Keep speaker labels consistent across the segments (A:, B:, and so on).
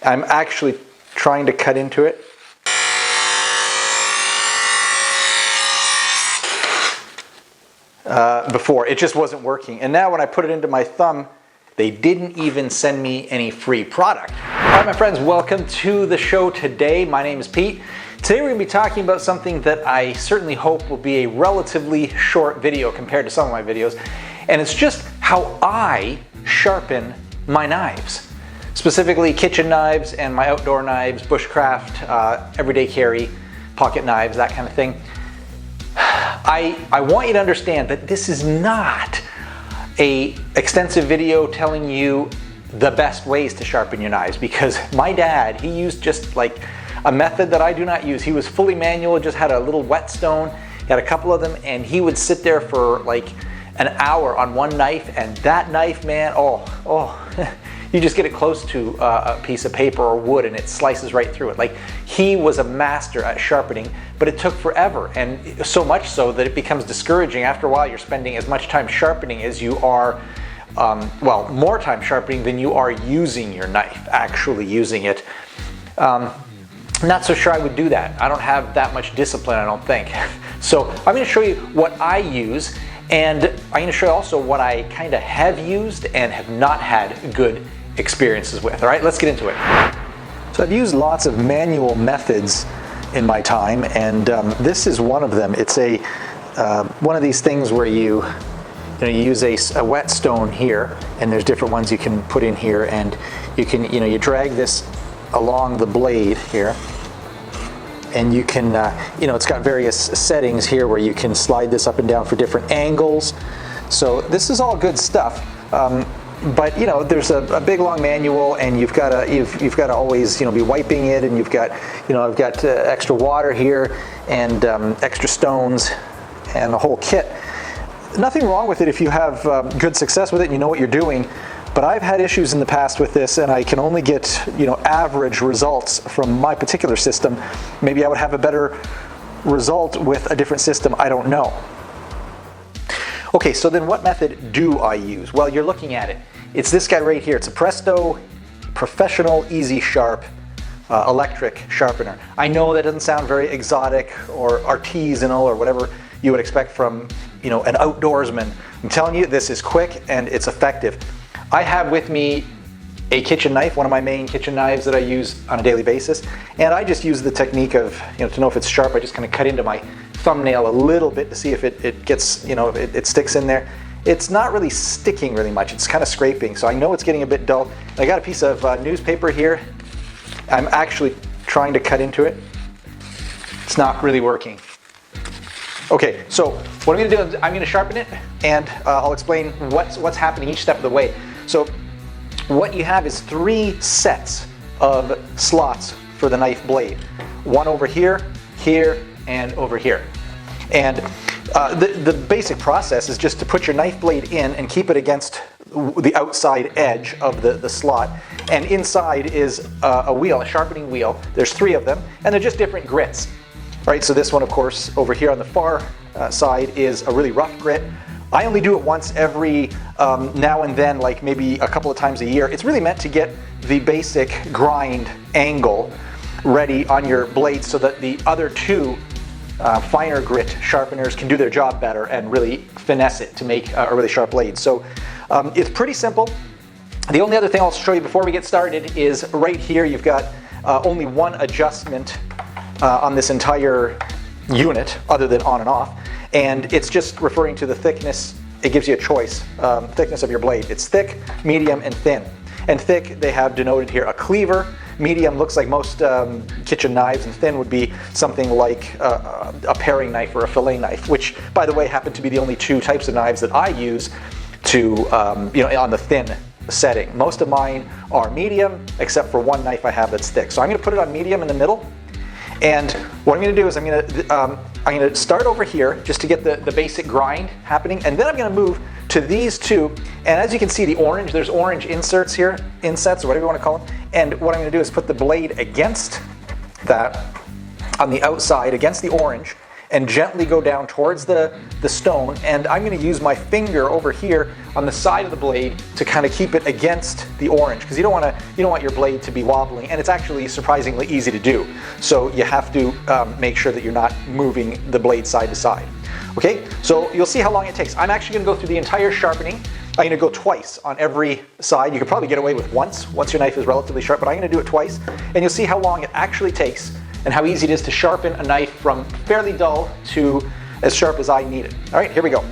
A: I'm actually trying to cut into it. Before, it just wasn't working. And now when I put it into my thumb, they didn't even send me any free product. All right, my friends, welcome to the show today. My name is Pete. Today we're going to be talking about something that I certainly hope will be a relatively short video compared to some of my videos. And it's just how I sharpen my knives. Specifically kitchen knives and my outdoor knives, bushcraft, everyday carry, pocket knives, that kind of thing. I want you to understand that this is not an extensive video telling you the best ways to sharpen your knives, because my dad, he used just like a method that I do not use. He was fully manual, just had a little whetstone, he had a couple of them, and he would sit there for like an hour on one knife, and that knife, man, you just get it close to a piece of paper or wood and it slices right through it. Like, he was a master at sharpening, but it took forever, and so much so that it becomes discouraging. After a while, you're spending as much time sharpening as you are, more time sharpening than you are using your knife, actually using it. Not so sure I would do that. I don't have that much discipline, I don't think. So I'm going to show you what I use, and I'm going to show you also what I kind of have used and have not had good experiences with. All right, let's get into it. So I've used lots of manual methods in my time, and this is one of them. It's a one of these things where you use a whetstone here, and there's different ones you can put in here, and you can you drag this along the blade here, and you can it's got various settings here where you can slide this up and down for different angles. So this is all good stuff. But there's a big long manual, and you've got to always be wiping it, and you've got I've got extra water here, and extra stones, and a whole kit. Nothing wrong with it if you have good success with it and you know what you're doing. But I've had issues in the past with this, and I can only get average results from my particular system. Maybe I would have a better result with a different system. I don't know. Okay, so then what method do I use? Well, you're looking at it. It's this guy right here. It's a Presto Professional Easy Sharp electric sharpener. I know that doesn't sound very exotic or artisanal or whatever you would expect from an outdoorsman. I'm telling you, this is quick and it's effective. I have with me a kitchen knife, one of my main kitchen knives that I use on a daily basis, and I just use the technique of, to know if it's sharp, I just kind of cut into my thumbnail a little bit to see if it gets, it sticks in there. It's not really sticking really much, it's kind of scraping, so I know it's getting a bit dull. I got a piece of newspaper here. I'm actually trying to cut into it. It's not really working. Okay, so what I'm going to do is I'm going to sharpen it, and I'll explain what's happening each step of the way. So what you have is 3 sets of slots for the knife blade. One over here, here, and over here. And the basic process is just to put your knife blade in and keep it against the outside edge of the slot. And inside is a wheel, a sharpening wheel. There's 3 of them, and they're just different grits. Right, so this one, of course, over here on the far side is a really rough grit. I only do it once every now and then, like maybe a couple of times a year. It's really meant to get the basic grind angle ready on your blade so that the other 2 finer grit sharpeners can do their job better and really finesse it to make a really sharp blade. So it's pretty simple. The only other thing I'll show you before we get started is right here you've got only one adjustment on this entire unit other than on and off, and it's just referring to the thickness. It gives you a choice, thickness of your blade. It's thick, medium, and thin. And thick, they have denoted here a cleaver. Medium looks like most kitchen knives, and thin would be something like a paring knife or a fillet knife, which, by the way, happen to be the only 2 types of knives that I use to, on the thin setting. Most of mine are medium, except for one knife I have that's thick. So I'm going to put it on medium in the middle. And what I'm going to do is I'm going to start over here just to get the basic grind happening, and then I'm going to move to these 2. And as you can see, there's orange inserts here, insets or whatever you want to call them. And what I'm going to do is put the blade against that on the outside, against the orange, and gently go down towards the stone, and I'm going to use my finger over here on the side of the blade to kind of keep it against the orange, because you don't want your blade to be wobbling, and it's actually surprisingly easy to do. So you have to make sure that you're not moving the blade side to side. Okay, so you'll see how long it takes. I'm actually going to go through the entire sharpening. I'm going to go twice on every side. You could probably get away with once your knife is relatively sharp, but I'm going to do it twice, and you'll see how long it actually takes and how easy it is to sharpen a knife from fairly dull to as sharp as I need it. All right, here we go.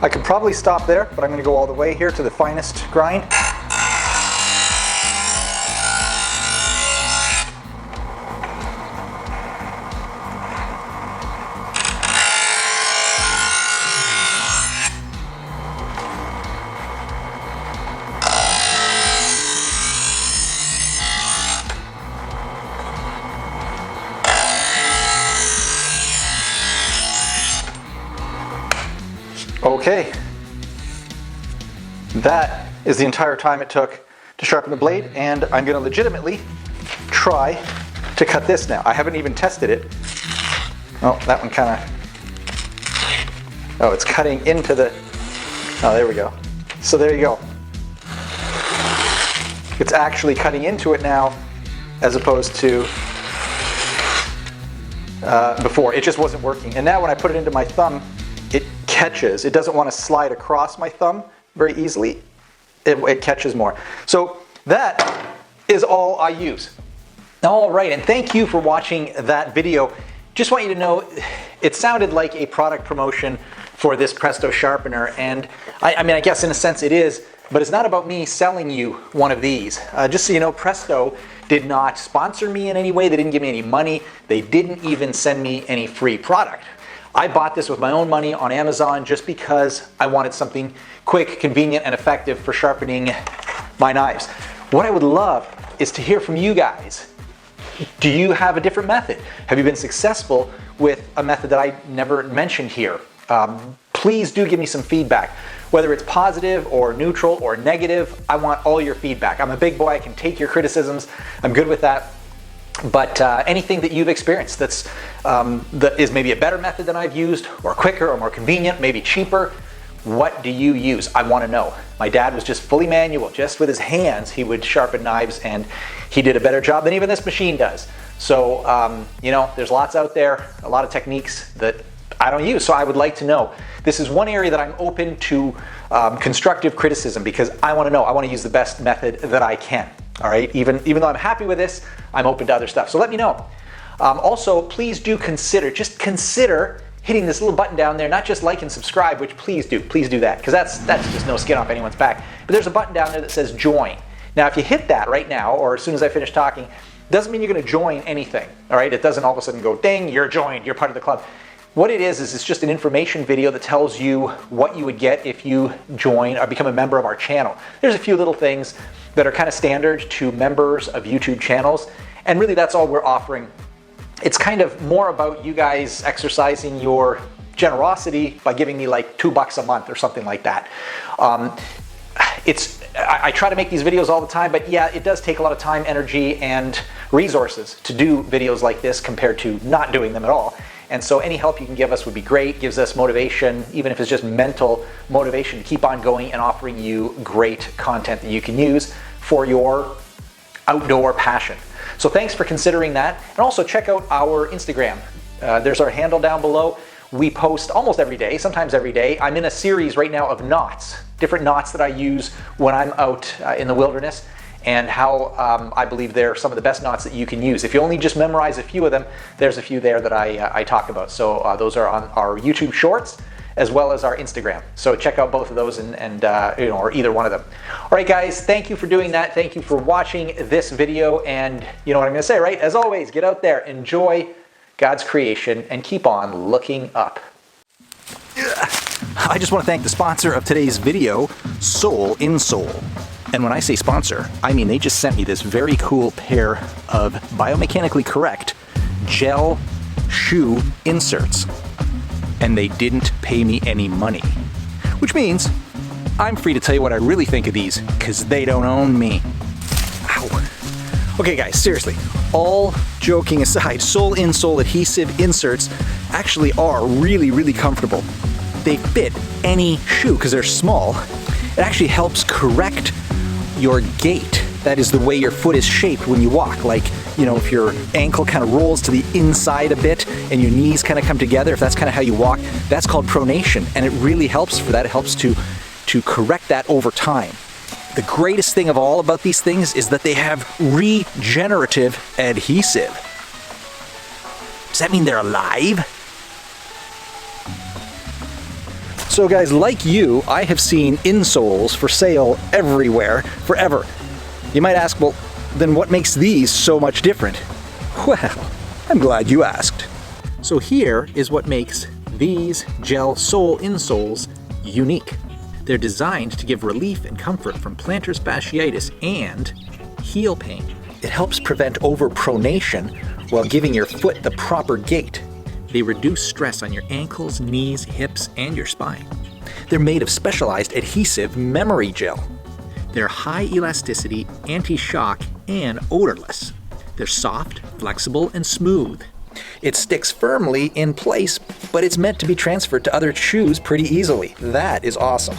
A: I could probably stop there, but I'm going to go all the way here to the finest grind. Okay, that is the entire time it took to sharpen the blade, and I'm going to legitimately try to cut this now. I haven't even tested it. Oh, that one kind of... Oh, it's cutting into the... Oh, there we go. So there you go. It's actually cutting into it now, as opposed to before. It just wasn't working. And now when I put it into my thumb, it catches. It doesn't want to slide across my thumb very easily. It catches more. So that is all I use. All right, and thank you for watching that video. Just want you to know, it sounded like a product promotion for this Presto sharpener, and I mean, I guess in a sense it is, but it's not about me selling you one of these. Just so you know, Presto did not sponsor me in any way. They didn't give me any money. They didn't even send me any free product. I bought this with my own money on Amazon just because I wanted something quick, convenient, and effective for sharpening my knives. What I would love is to hear from you guys. Do you have a different method? Have you been successful with a method that I never mentioned here? Please do give me some feedback. Whether it's positive or neutral or negative, I want all your feedback. I'm a big boy, I can take your criticisms. I'm good with that. But anything that you've experienced that is maybe a better method than I've used, or quicker, or more convenient, maybe cheaper, what do you use? I want to know. My dad was just fully manual. Just with his hands, he would sharpen knives, and he did a better job than even this machine does. So, you know, there's lots out there, a lot of techniques that I don't use. So I would like to know. This is one area that I'm open to constructive criticism, because I want to know. I want to use the best method that I can. All right, even though I'm happy with this, I'm open to other stuff. So let me know. Also, please do just consider hitting this little button down there, not just like and subscribe, which please do that, because that's just no skin off anyone's back. But there's a button down there that says join. Now, if you hit that right now, or as soon as I finish talking, doesn't mean you're going to join anything. All right, it doesn't all of a sudden go, ding, you're joined, you're part of the club. What it is it's just an information video that tells you what you would get if you join or become a member of our channel. There's a few little things that are kind of standard to members of YouTube channels, and really that's all we're offering. It's kind of more about you guys exercising your generosity by giving me like $2 a month or something like that. I try to make these videos all the time, but yeah, it does take a lot of time, energy, and resources to do videos like this compared to not doing them at all. And so any help you can give us would be great. Gives us motivation, even if it's just mental motivation, to keep on going and offering you great content that you can use for your outdoor passion. So thanks for considering that. And also check out our Instagram. There's our handle down below. We post almost every day, sometimes every day. I'm in a series right now of knots, different knots that I use when I'm out in the wilderness, and how I believe they're some of the best knots that you can use. If you only just memorize a few of them, there's a few there that I talk about. So those are on our YouTube Shorts as well as our Instagram. So check out both of those and or either one of them. All right, guys, thank you for doing that. Thank you for watching this video. And you know what I'm gonna say, right? As always, get out there, enjoy God's creation, and keep on looking up. I just want to thank the sponsor of today's video, Sole Insole. And when I say sponsor, I mean they just sent me this very cool pair of biomechanically correct gel shoe inserts. And they didn't pay me any money. Which means I'm free to tell you what I really think of these, because they don't own me. Ow. Okay guys, seriously, all joking aside, Sole Insole adhesive inserts actually are really, really comfortable. They fit any shoe because they're small. It actually helps correct your gait. That is the way your foot is shaped when you walk. Like, you know, if your ankle kind of rolls to the inside a bit and your knees kind of come together, if that's kind of how you walk, that's called pronation. And it really helps for that. It helps to correct that over time. The greatest thing of all about these things is that they have regenerative adhesive. Does that mean they're alive? So guys, like you, I have seen insoles for sale everywhere, forever. You might ask, well, then what makes these so much different? Well, I'm glad you asked. So here is what makes these gel sole insoles unique. They're designed to give relief and comfort from plantar fasciitis and heel pain. It helps prevent overpronation while giving your foot the proper gait. They reduce stress on your ankles, knees, hips, and your spine. They're made of specialized adhesive memory gel. They're high elasticity, anti-shock, and odorless. They're soft, flexible, and smooth. It sticks firmly in place, but it's meant to be transferred to other shoes pretty easily. That is awesome.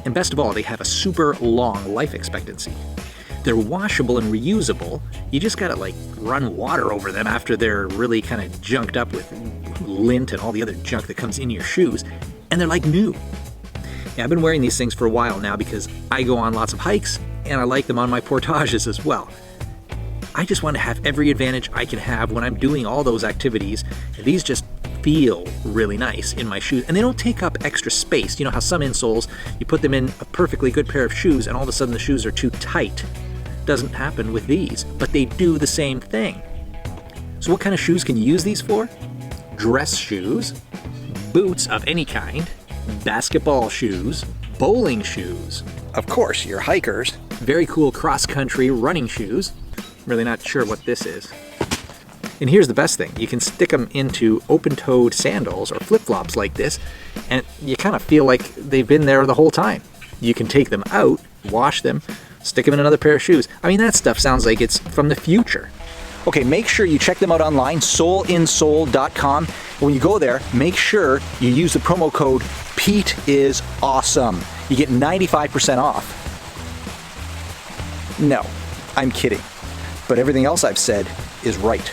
A: And best of all, they have a super long life expectancy. They're washable and reusable. You just gotta like run water over them after they're really kind of junked up with lint and all the other junk that comes in your shoes. And they're like new. Yeah, I've been wearing these things for a while now because I go on lots of hikes and I like them on my portages as well. I just want to have every advantage I can have when I'm doing all those activities. And these just feel really nice in my shoes, and they don't take up extra space. You know how some insoles, you put them in a perfectly good pair of shoes and all of a sudden the shoes are too tight. Doesn't happen with these, but they do the same thing. So what kind of shoes can you use these for? Dress shoes, boots of any kind, basketball shoes, bowling shoes, of course your hikers, very cool cross-country running shoes. Really not sure what this is. And here's the best thing, you can stick them into open-toed sandals or flip-flops like this, and you kind of feel like they've been there the whole time. You can take them out, wash them, stick them in another pair of shoes. I mean, that stuff sounds like it's from the future. Okay, make sure you check them out online, soleinsole.com. When you go there, make sure you use the promo code PETEISAWESOME. You get 95% off. No, I'm kidding. But everything else I've said is right.